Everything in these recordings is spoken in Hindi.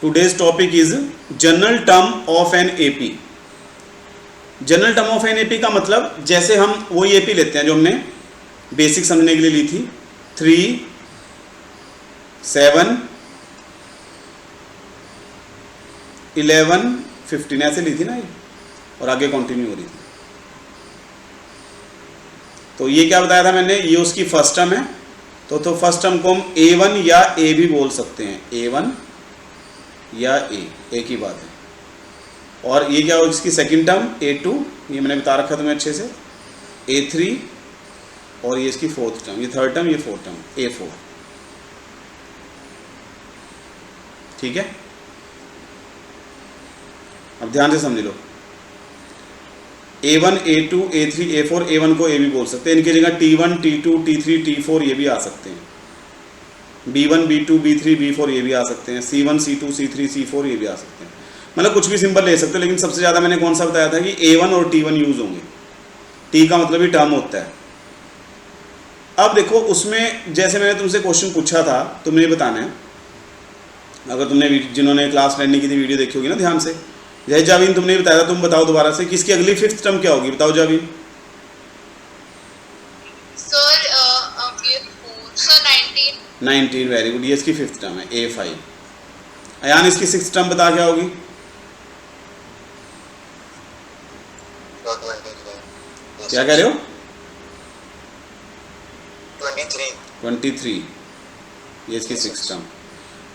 Today's topic is general term of an AP. General term of an AP का मतलब जैसे हम वही एपी लेते हैं जो हमने बेसिक समझने के लिए ली थी, 3, 7, 11, 15 ऐसे ली थी ना ये, और आगे कंटिन्यू हो रही थी। तो ये क्या बताया था मैंने, ये उसकी फर्स्ट टर्म है, तो फर्स्ट टर्म को हम A1 या A भी बोल सकते हैं, A1 या A, एक ही बात है। और ये क्या हो इसकी सेकंड टर्म A2, ये मैंने बता रखा तुम्हें अच्छे से, A3, और ये इसकी फोर्थ टर्म, ये थर्ड टर्म, ये फोर्थ टर्म A4। ठीक है, अब ध्यान से समझ लो, A1, A2, A3, A4, A1 को A भी बोल सकते हैं, इनकी जगह T1, T2, T3, T4 ये भी आ सकते हैं, B1, B2, B3, B4 ये भी आ सकते हैं, C1, C2, C3, C4 ये भी आ सकते हैं, मतलब कुछ भी सिंबल ले सकते हो। लेकिन सबसे ज़्यादा मैंने कौन सा बताया था कि A1 और T1 यूज़ होंगे। T का मतलब ही टर्म होता है। अब देखो उसमें जैसे मैंने तुमसे क्वेश्चन पूछा था, तुम्हें बताना है, अगर तुमने जिन्होंने क्लास लेने की थी वीडियो देखी होगी ना ध्यान से, जय जावीन तुमने बताया था, तुम बताओ दोबारा से कि इसकी अगली फिफ्थ टर्म क्या होगी, बताओ जावीन। सर 19, वेरी गुड, ये इसकी फिफ्थ टर्म है A5। अयान इसकी सिक्स्थ टर्म बता क्या होगी। क्या कह रहे हो, 23, ये इसकी सिक्स्थ टर्म।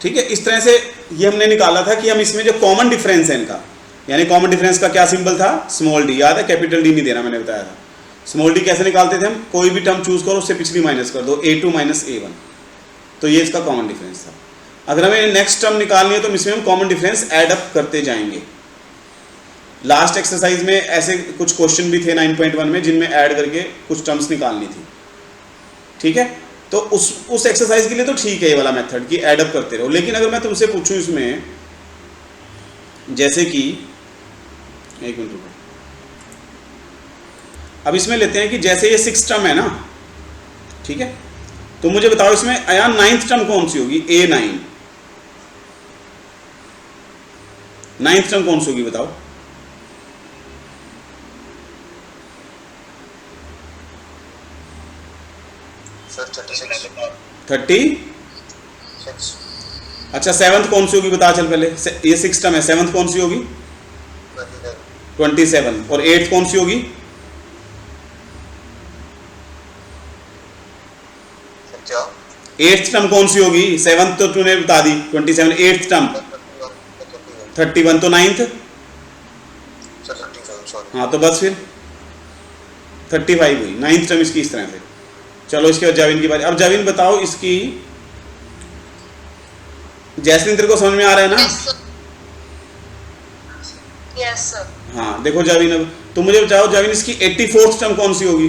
ठीक है, इस तरह से ये हमने निकाला था कि हम इसमें जो कॉमन डिफरेंस है इनका, यानी कॉमन डिफरेंस का क्या सिंबल था, स्मॉल डी, याद है, कैपिटल डी नहीं देना, मैंने बताया था। स्मॉल डी कैसे निकालते थे हम, कोई भी टर्म चूज करो उससे पिछली माइनस कर दो, A2 माइनस A1, तो ये इसका कॉमन डिफरेंस था। अगर हमें नेक्स्ट टर्म निकालनी है तो इसमें हम कॉमन डिफरेंस ऐड अप करते जाएंगे। लास्ट एक्सरसाइज में ऐसे कुछ क्वेश्चन भी थे 9.1 में जिनमें ऐड करके कुछ टर्म्स निकालनी थी। ठीक है, तो उस एक्सरसाइज के लिए तो ठीक है ये वाला मेथड कि ऐड अप करते रहो। लेकिन अगर मैं तुमसे पूछूं इसमें, जैसे कि एक मिनट रुको, अब इसमें लेते हैं कि जैसे ये सिक्स टर्म है ना, ठीक है, तो मुझे बताओ इसमें अयान नाइन्थ टर्म कौन सी होगी, A9, नाइन्थ टर्म कौन सी होगी बताओ। सर 36। अच्छा, सेवंथ कौन सी होगी बता, चल पहले, ये सिक्स टर्म है, सेवंथ कौन सी होगी, 27, और एट्थ कौन सी होगी, 8th टर्म कौन सी होगी, सेवंथ तो तूने बता दी, 27, 8th टर्म 31, तो नाइन्थ, हाँ तो बस फिर 35 हुई, नाइन्थ टर्म इसकी इस तरह से। चलो इसके बाद जाविन की बारी। अब जाविन बताओ इसकी, जैस्मिन तेरे को समझ में आ रहा है ना। Yes sir. हाँ देखो जाविन, अब तुम मुझे बताओ जाविन इसकी 84th टर्म कौन सी होगी।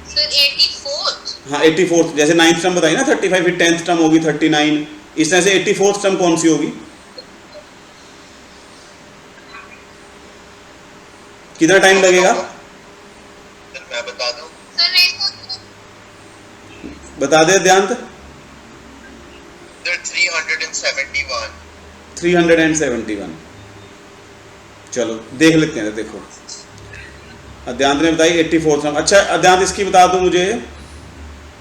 Sir 84th। हाँ 84th, जैसे नाइन्थ टर्म बताई ना 35, फिर 10th टर्म होगी 39, इस तरह से 84th टर्म कौन सी होगी, कितना टाइम लगेगा, मैं बता दूं सर नहीं बता दे ध्यान। 371। चलो देख लेते हैं, देखो अध्यांत ने बताई 84th टर्म। अच्छा अध्यांत इसकी बता दो मुझे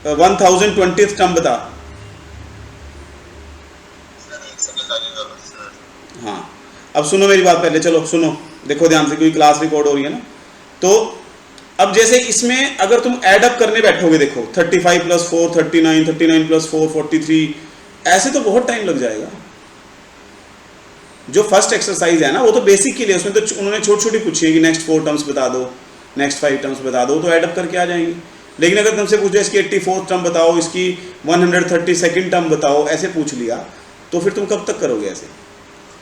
1020th टर्म बता। हाँ अब सुनो मेरी बात पहले, चलो सुनो, देखो ध्यान से क्योंकि क्लास रिकॉर्ड हो रही है ना। तो अब जैसे इसमें अगर तुम ऐड अप करने बैठोगे, देखो 35 + 4 39, 39 + 4 43, ऐसे तो बहुत टाइम लग जाएगा। जो फर्स्ट एक्सरसाइज है ना वो तो बेसिक के लिए, उसमें तो उन्होंने छोटी छोटी पूछी है कि नेक्स्ट 4 टर्म्स बता दो, नेक्स्ट 5 टर्म्स बता दो, तो ऐड अप करके आ जाएंगी। लेकिन अगर तुमसे पूछे इसकी 84th टर्म बताओ, इसकी 132nd टर्म बताओ, ऐसे पूछ लिया तो फिर तुम कब तक करोगे ऐसे।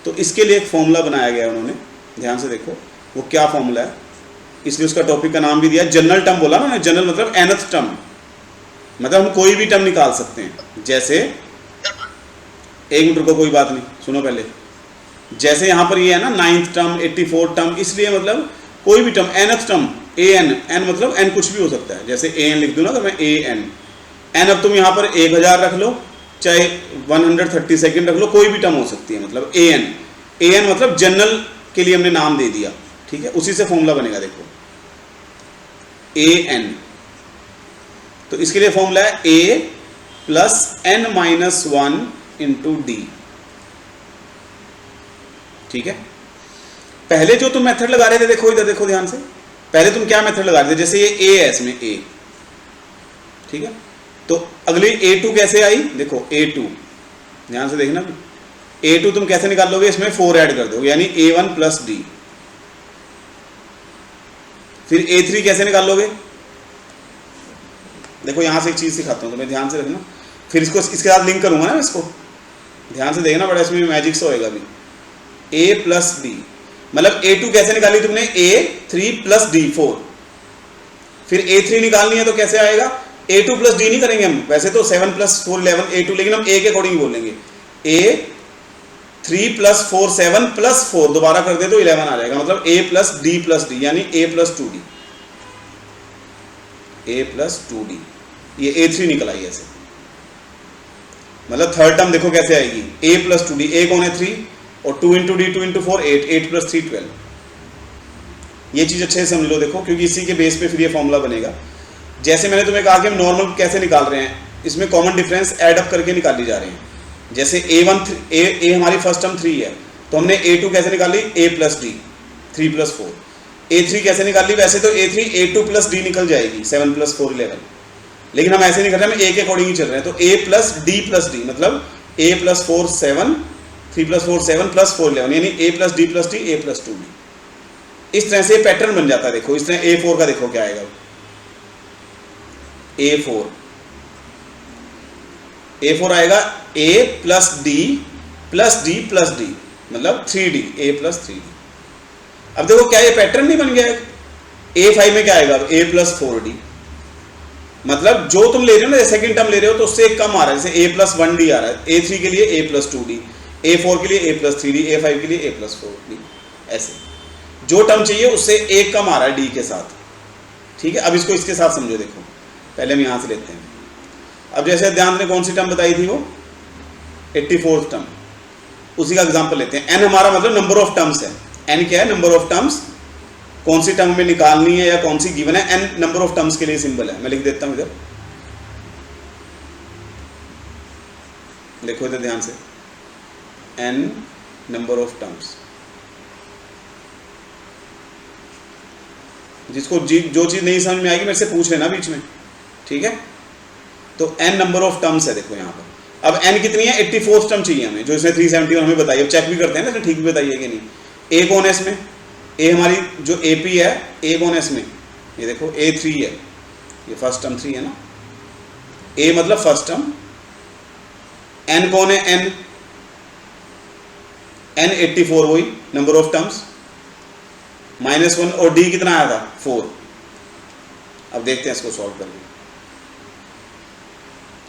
तो इसके लिए एक फॉर्मूला बनाया गया है उन्होंने, ध्यान से देखो वो क्या फॉर्मूला है, इसलिए उसका टॉपिक का नाम भी दिया जनरल टर्म। बोला ना जनरल मतलब nth टर्म, मतलब हम कोई भी टर्म निकाल सकते हैं। जैसे एक मिनट रुको, कोई बात नहीं, सुनो पहले। जैसे यहाँ पर ये है ना 9th टर्म, 84th टर्म, इसलिए मतलब कोई भी term, nth term an, n मतलब n कुछ भी हो सकता है, जैसे an लिख दूँ ना अगर मैं an, n अब तुम यहाँ पर 1000 रख लो, चाहे 132 रख लो, कोई भी टर्म हो सकती है, मतलब an मतलब जनरल के लिए हमने नाम दे दिया, ठीक है, उसी से फॉर्मूला बनेगा। देखो an, तो इसके लिए फॉर्मूला है a plus n-1 into D, ठीक है। पहले जो तुम मेथड लगा रहे थे, देखो इधर देखो ध्यान से, पहले तुम क्या मेथड लगा रहे थे, जैसे ये a है, इसमें a, ठीक है, तो अगली a2 कैसे आई, देखो a2 ध्यान से देखना, a2 तुम कैसे निकाल लोगे, इसमें 4 ऐड कर दोगे, यानी a1 प्लस डी। फिर a3 कैसे निकाल लोगे, देखो यहां से एक चीज सिखाता हूं तुम्हें, ध्यान से रखना, फिर इसको इसके साथ लिंक करूंगा ना, इसको ध्यान से देखना, बड़ा इसमें मैजिक से होएगा भी। a प्लस डी मतलब a2 कैसे निकाली तुमने, a3 प्लस डी 4, फिर a3 निकालनी है तो कैसे आएगा, a2 प्लस डी नहीं करेंगे हम, वैसे तो 7 प्लस 4 11 a2, लेकिन हम a के अकॉर्डिंग बोलेंगे, a3 प्लस 4 7 प्लस 4 दोबारा कर दे तो 11 आ जाएगा, मतलब a प्लस डी यानी a plus 2d, a plus 2d, ये a3 निकल आई ऐसे, मतलब थर्ड टर्म देखो कैसे आएगी, a प्लस 2d, a कौन है 3, और 2 इंटू डी 2 इंटू 4 8, 8 प्लस 3 12। ये चीज अच्छे से समझ लो, देखो क्योंकि इसी के बेस पे फिर ये फॉर्मूला बनेगा। जैसे मैंने तुम्हें कहा कि हम नॉर्मल कैसे निकाल रहे हैं, इसमें कॉमन डिफरेंस ऐड अप करके निकाली जा रहे हैं। जैसे a हमारी फर्स्ट टर्म 3 है, तो हमने a2 कैसे निकाली, a plus D 3 plus 4, a3 कैसे निकाली, वैसे तो a3 a2 प्लस डी निकल जाएगी 7 प्लस 4 11, लेकिन हम ऐसे नहीं कर रहे, हम a के अकॉर्डिंग ही चल रहे हैं, तो a प्लस डी मतलब a प्लस 4 7 3 प्लस 4 7 प्लस 4 11, यानी a plus D a plus 2d। इस तरह से पैटर्न बन जाता है। देखो इस तरह a4 का देखो क्या आएगा, a4 आएगा a प्लस डी मतलब 3d, a प्लस 3d। अब देखो क्या ये पैटर्न नहीं बन गया है, a5 में क्या आएगा, a प्लस 4d, मतलब जो तुम ले रहे हो ना, सेकंड टर्म ले रहे हो तो उससे एक कम आ रहा है, जैसे a प्लस 1d आ रहा है, a3 के लिए a प्लस 2d, a4 के लिए a प्लस 3d, a5 के लिए a प्लस 4d, ऐसे जो टर्म चाहिए उससे एक कम आ रहा है d के साथ, ठीक है। अब इसको इसके साथ समझो, देखो पहले हम यहां से लेते हैं। अब जैसे ध्यान दें, कौन सी टर्म बताई थी वो, 84th टर्म, उसी का एग्जांपल लेते हैं। n हमारा मतलब नंबर ऑफ टर्म्स है, n क्या है, नंबर ऑफ टर्म्स, कौन सी टर्म में निकालनी है या कौन सी गिवन है, n नंबर ऑफ टर्म्स के लिए सिंबल है। मैं लिख देता हूं इधर, देखो इधर ध्यान से, n नंबर ऑफ टर्म्स, जिसको जो चीज नहीं समझ में आएगी मेरे से पूछ लेना बीच में, ठीक है। तो n नंबर ऑफ टर्म्स है, देखो यहाँ पर। अब n कितनी है, 84th टर्म चाहिए हमें, जो इसमें 371 हमें बताइए। अब चेक भी करते हैं ना, ठीक भी बताइए कि नहीं। a कौन है इसमें, a हमारी जो AP है, a कौन है इसमें, ये देखो a3 है, ये फर्स्ट टर्म 3 है ना, a मतलब फर्स्ट टर्म। n कौन है, n 84 वही नंबर ऑफ टर्म्स, -1, और d कितना आया था 4। अब देखते हैं इसको सॉल्व करके,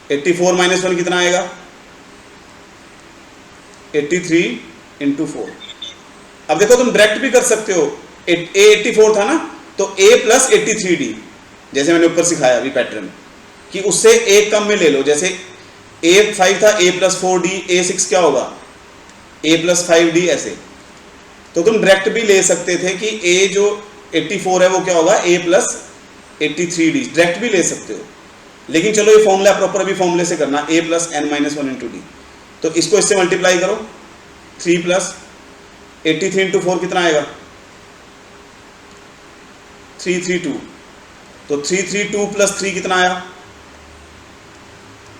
84 - 1 कितना आएगा, 83 × 4। अब देखो तुम डायरेक्ट भी कर सकते हो, a 84 था ना, तो a प्लस 83d, जैसे मैंने ऊपर सिखाया अभी पैटर्न, कि उससे एक कम में ले लो। जैसे a5 था, a प्लस 4d, a6 क्या होगा, a प्लस 5d, ऐसे। तो तुम डायरेक्ट भी ले सकते थे कि a जो 84 है वो क्या होगा, a प्लस 83d, डायरेक्ट भी ले सकते हो। लेकिन चलो ये फॉर्मूला प्रॉपर अभी फॉर्मूले से करना, a प्लस n-1 × d। तो इसको इससे मल्टीप्लाई करो, 3 प्लस 83 × 4 कितना आएगा, 332। तो 332 प्लस 3 कितना आया,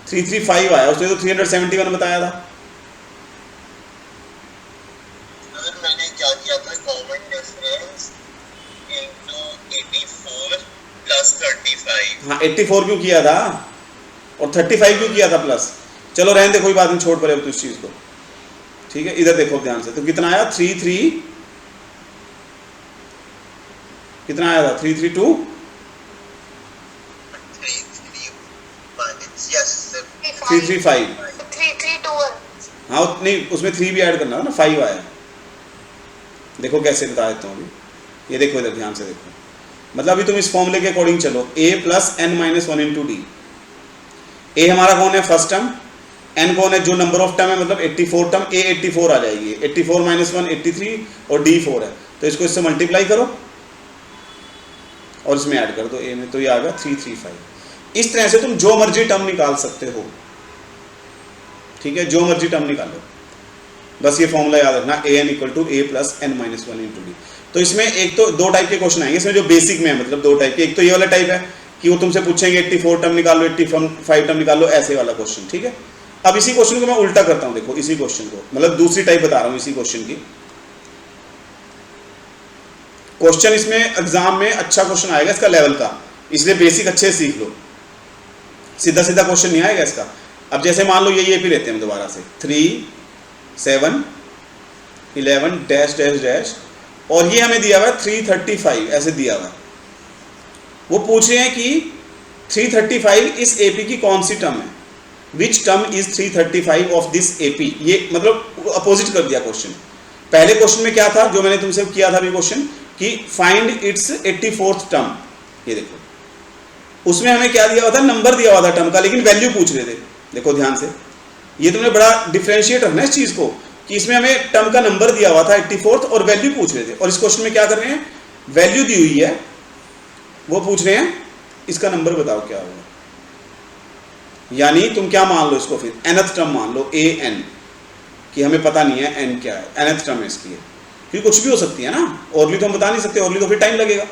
335 आया। उसने तो 371 बताया था। मैंने क्या किया था, कॉमन डिफरेंस इनटू 84 प्लस 35। हाँ 84 क्यों किया था और 35 क्यों किया था प्लस, चलो रहने दे, कोई बात नहीं, छोड़ पड़े अब तो इस चीज को, ठीक है। इधर देखो ध्यान से, तो कितना आया, 33 कितना आया था, 332 335। 331। हाँ नहीं, उसमें 3 भी ऐड करना था ना, 5 आया। देखो कैसे बता देता हूँ अभी, ये देखो इधर ध्यान से देखो, मतलब अभी तुम इस फॉर्मूले के अकॉर्डिंग चलो, a plus n-1 × d। a हमारा कौन है, फर्स्ट टर्म, n कौन है, जो नंबर ऑफ टर्म है, मतलब 84 टर्म, a 84 आ जाएगी, 84 माइनस 1 83 और d 4 है, तो इसको इससे मल्टीप्लाई करो और इसमें ऐड कर दो a में, तो ये आ गया 335। इस तरह से तुम जो मर्जी टर्म निकाल सकते हो, ठीक है, जो मर्जी टर्म निकालो, बस ये फॉर्मूला याद रखना, an equal to a plus n minus 1 into D. तो इसमें एक तो दो टाइप के क्वेश्चन आएंगे इसमें, जो बेसिक में है, मतलब दो टाइप के, एक तो ये वाला टाइप है कि वो तुमसे पूछेंगे 84 टर्म निकालो, 85 टर्म निकालो, ऐसे वाला क्वेश्चन, ठीक है। अब इसी क्वेश्चन को मैं उल्टा करता हूं, देखो इसी क्वेश्चन को, मतलब दूसरी टाइप बता रहा हूं इसी क्वेश्चन की। क्वेश्चन इसमें एग्जाम में अच्छा क्वेश्चन आएगा इसका लेवल का, इसलिए बेसिक अच्छे से सीख लो, सीधा सीधा क्वेश्चन नहीं आएगा इसका। अब जैसे मान लो ये भी लेते हैं दोबारा से, 3 7 11 डैश डैश डैश, और ये हमें दिया हुआ है 335, ऐसे दिया हुआ है। वो पूछ रहे हैं कि 335 इस एपी की कौन सी टर्म है, which term is 335 of this AP. ये मतलब अपोजिट कर दिया क्वेश्चन। पहले क्वेश्चन में क्या था, जो मैंने तुमसे किया था अभी क्वेश्चन, कि फाइंड इट्स 84th टर्म, ये देखो उसमें हमें क्या दिया हुआ था, नंबर दिया हुआ था टर्म का, लेकिन वैल्यू पूछ रहे थे। देखो ध्यान से, ये तुमने बड़ा डिफरेंशिएट रखना है इस चीज को, कि इसमें हमें टर्म का नंबर दिया हुआ था 84th और वैल्यू पूछ रहे थे, और इस क्वेश्चन में क्या कर रहे हैं, वैल्यू दी हुई है, वो पूछ रहे हैं इसका नंबर बताओ क्या होगा। यानी तुम क्या मान लो इसको, फिर nth टर्म मान लो an, कि हमें पता नहीं है n क्या है, nth टर्म है इसकी, क्योंकि कुछ भी हो सकती है ना, ओरली तो हम बता नहीं सकते, ओरली तो फिर टाइम लगेगा।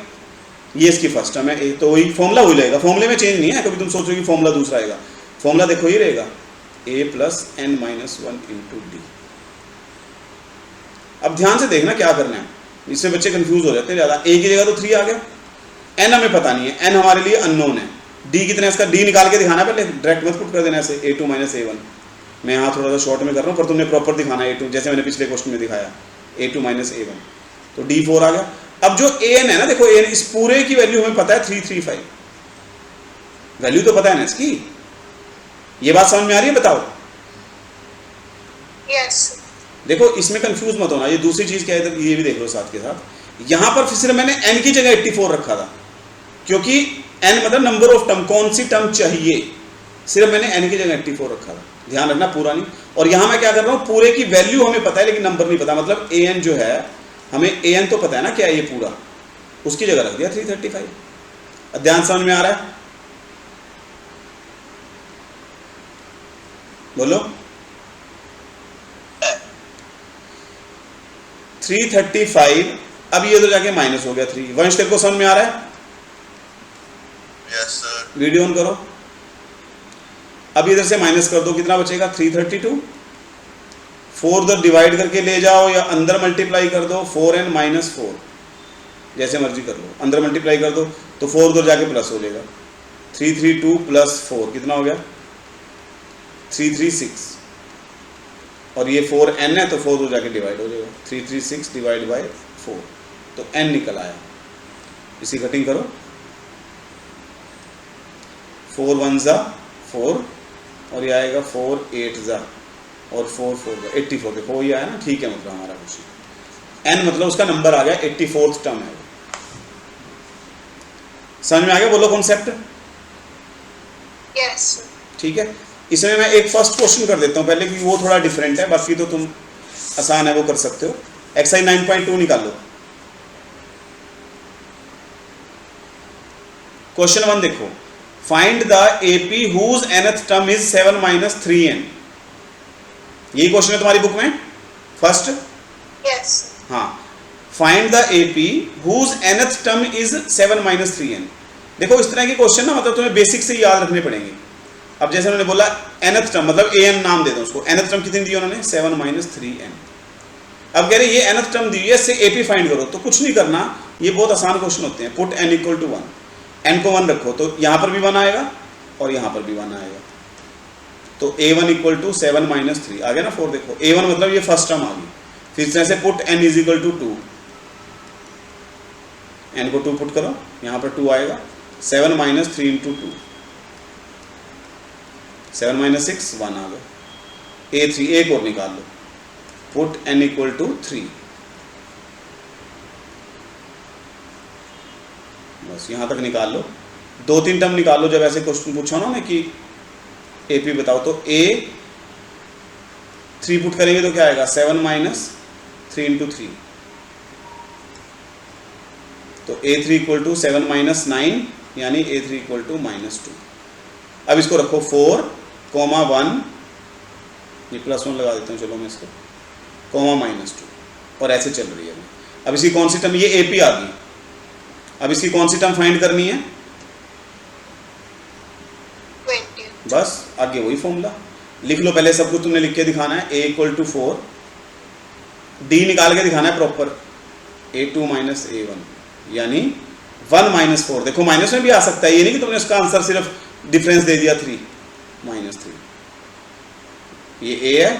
ये इसकी फर्स्ट टर्म है a, तो वही फॉर्मूला हो जाएगा, फॉर्मूले में चेंज नहीं है, कभी तुम सोचो कि फॉर्मूला दूसरा आएगा, फॉर्मूला देखो ये रहेगा a plus n minus 1 into D. अब ध्यान से देखना क्या करना है, इससे बच्चे कंफ्यूज हो जाते हैं ज़्यादा। a की जगह तो 3 आ गया, n हमें पता नहीं है, n हमारे लिए अननोन है, d कितना है इसका, d निकाल के दिखाना पहले, डायरेक्ट मत पुट कर देना ऐसे, a2 माइनस a1। मैं यहाँ थोड़ा सा शॉर्ट में कर रहा हूँ, पर तुमने प्रॉपर दिखाना है a2, जैसे मैंने पिछले क्वेश्चन में दिखाया, a2 माइनस a1, तो d4 आ गया। अब जो an है ना, देखो an, इस पूरे की वैल्यू हमें पता है 335, वैल्यू तो पता है ना इसकी। ये बात समझ में आ रही है, बताओ। यस। देखो इसमें कंफ्यूज मत होना, ये दूसरी चीज क्या है, ये भी देख लो साथ के साथ। यहां पर सिर्फ मैंने n की जगह 84 रखा था, क्योंकि n मतलब नंबर ऑफ टर्म, कौन सी टर्म चाहिए, सिर्फ मैंने n की जगह 84 रखा था, ध्यान रखना, पूरा नहीं। और यहां मैं क्या कर रहा हूं, पूरे की वैल्यू हमें पता है लेकिन नंबर नहीं पता, मतलब an जो है, हमें an तो पता है ना क्या है ये पूरा, उसकी जगह रख दिया 335। ध्यान समझ में आ रहा है, बोलो। 335, अब ये उधर जाके माइनस हो गया 3। वंश तेरे को समझ में आ रहा है? Yes sir. वीडियो ऑन करो। अब इधर से माइनस कर दो, कितना बचेगा 332। 4 उधर डिवाइड करके ले जाओ या अंदर मल्टीप्लाई कर दो, 4n माइनस 4, जैसे मर्जी कर लो, अंदर मल्टीप्लाई कर दो तो 4 उधर जाके प्लस हो जाएगा। 332 प्लस 4 कितना हो गया 336, और ये 4n है तो 4 उधर जाके डिवाइड हो जाएगा, 336 डिवाइड बाय 4, तो n निकल आया। इसी कटिंग करो, 4 1 जा 4, और ये आएगा 4 8 जा, और 4 4 जा 84। देखो ये आया ना, ठीक है, मतलब हमारा क्वेश्चन n मतलब उसका नंबर आ गया, 84th टर्म है। समझ में आ गया, बोलो कॉन्सेप्ट। यस। ठीक है, इसमें मैं एक फर्स्ट क्वेश्चन कर देता हूं पहले, क्योंकि वो थोड़ा डिफरेंट है, बाकी तो तुम आसान है, वो कर सकते हो। एक्सरसाइज 9.2 निकाल लो। क्वेश्चन 1 देखो, find the AP whose nth term is 7 minus 3n। यही क्वेश्चन है तुम्हारी बुक में फर्स्ट। यस। हाँ, find the AP whose nth term is 7 minus 3n। देखो इस तरह के क्वेश्चन ना, मतलब तुम्हें बेसिक से याद रखने पड़ेंगे। अब जैसे उन्होंने बोला nth टर्म, मतलब an नाम दे दो उसको, nth टर्म कितनी दी उन्होंने 7 माइनस 3n। अब कह रहे ये nth टर्म दी है, इससे AP फाइंड करो, तो कुछ नहीं करना, ये बहुत आसान क्वेश्चन होते हैं। Put n equal to 1, n को 1 रखो तो यहाँ पर भी 1 आएगा और यहाँ पर भी 1 आएगा, तो a1 इक्वल टू 7 माइनस 3 आ गया ना 4। देखो a1 मतलब ये फर्स्ट टर्म आ गई, फिर इस तरह से put n is equal to 2, n को 2 पुट करो, यहाँ पर 2 आएगा, 7 माइनस 3 इंटू 2, 7 माइनस 6 1 आ गया, a3 एक और निकाल लो, पुट n इक्वल टू 3। बस यहाँ तक निकाल लो, 2-3 टर्म निकाल लो। जब ऐसे क्वेश्चन पूछा ना कि AP बताओ, तो a 3 पुट करेंगे तो क्या आएगा 7 माइनस 3 इंटू 3, तो A3 इक्वल टू 7 माइनस 9 यानी A3 इक्वल टू -2। अब इसको रखो 4, 1, ये +1 लगा देता हूँ, चलो मैं इसको, -2, और ऐसे चल रही है। अब इसकी कौन सी टर्म, ये AP आ गई, अब इसकी कौन सी टर्म फाइंड करनी है, 20। बस आगे वही फॉर्मूला लिख लो। पहले सब कुछ तुमने लिख के दिखाना है, A इक्वल टू 4, D निकाल के दिखाना है प्रॉपर, A2 माइनस A1 यानी 1 माइनस 4। देखो माइनस में भी आ सकता है, ये नहीं कि तुमने उसका आंसर सिर्फ डिफरेंस दे दिया 3, -3। ये A है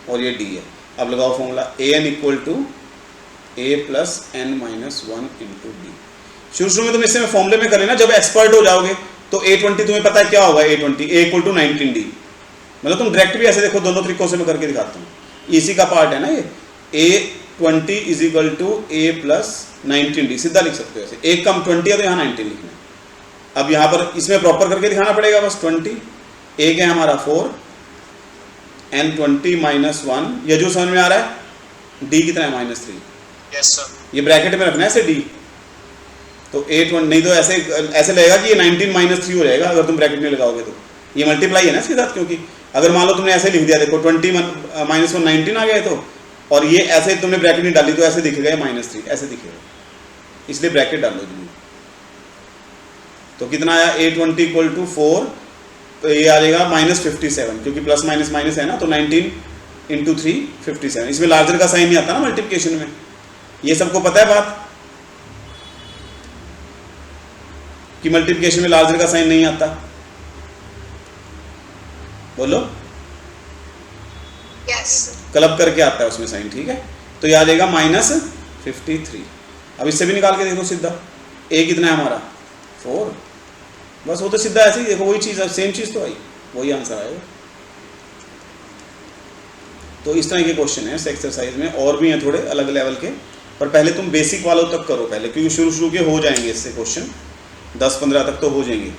और ये D है। अब लगाओ formula, AN equal to A plus N minus 1 into D। शुरू में तुम इससे फॉर्मूले में कर लेना, जब एक्सपर्ट हो जाओगे तो A20 तुम्हें पता है क्या होगा, A20 A equal to 19D। मतलब तुम डायरेक्ट भी ऐसे देखो, दोनों तरीकों से मैं करके दिखाता हूँ, इसी का पार्ट है ना ये। A20 is equal to A plus 19D, सीधा लिख सकते हो ऐसे, एक कम 20 है तो यहाँ 19 लिखना है। अब यहाँ पर इसमें प्रॉपर करके दिखाना पड़ेगा, बस 20, A क्या है हमारा 4, N20 माइनस 1, ये जो समझ में आ रहा है, D कितना है -3, Yes, sir. ये ब्रैकेट में रखना है ऐसे D, तो A20, नहीं तो ऐसे ऐसे लगेगा कि ये 19 -3 हो जाएगा अगर तुम ब्रैकेट में लगाओगे तो, ये मल्टीप्लाई है ना इसके साथ, क्योंकि अगर मान लो तुमने ऐसे लिख दिया, देखो 20 माइनस 1 19 आ गया तो, और ये ऐसे तुमने ब्रैकेट नहीं डाली तो ऐसे दिखेगा -3, ऐसे दिखेगा, इसलिए ब्रैकेट डाल लो जरूर। तो कितना आया, A20 इक्वल टू 4, तो ये आ जाएगा -57, क्योंकि प्लस माइनस माइनस है ना, तो 19 इंटू 3 57। इसमें लार्जर का साइन नहीं आता ना मल्टीप्लिकेशन में, ये सबको पता है बात कि मल्टीप्लिकेशन में लार्जर का साइन नहीं आता, बोलो। Yes. क्लब करके आता है उसमें साइन, ठीक है। तो ये आ जाएगा -53। अब इससे भी निकाल के देखो सीधा, A कितना है हमारा 4, बस वो तो सीधा ऐसे ही देखो, वही चीज़, सेम चीज़ तो आई, वही आंसर आएगा। तो इस तरह के क्वेश्चन है इस एक्सरसाइज में, और भी हैं थोड़े अलग लेवल के, पर पहले तुम बेसिक वालों तक करो पहले, क्योंकि शुरू के हो जाएंगे इससे क्वेश्चन, 10-15 तक तो हो जाएंगे।